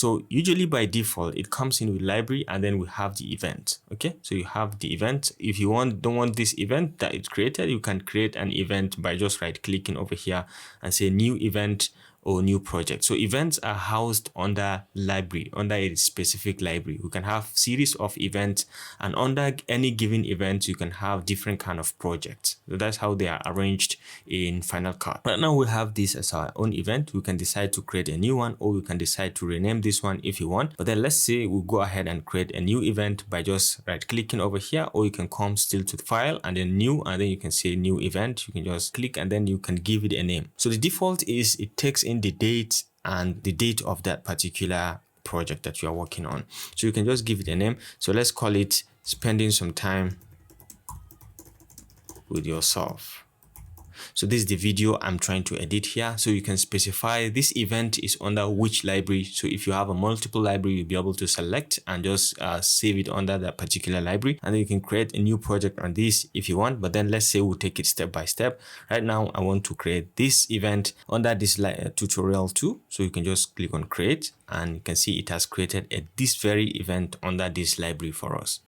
So usually by default, it comes in with library, and then we have the event. Okay, so you have the event. If you don't want this event that it's created, you can create an event by just right clicking over here and say new event or new project. So events are housed under library, under a specific library. We can have series of events, and under any given event, you can have different kind of projects. So that's how they are arranged in Final Cut. Right now we have this as our own event. We can decide to create a new one, or we can decide to rename this one if you want. But then let's say we go ahead and create a new event by just right clicking over here, or you can come still to the file and then new, and then you can say new event. You can just click and then you can give it a name. So the default is it takes in the date and the date of that particular project that you are working on. So you can just give it a name. So let's call it spending some time with yourself. So this is the video I'm trying to edit here. So you can specify this event is under which library. So if you have a multiple library, you'll be able to select and just save it under that particular library. And then you can create a new project on this if you want. But then let's say we'll take it step by step. Right now, I want to create this event under this tutorial 2. So you can just click on create, and you can see it has created this very event under this library for us.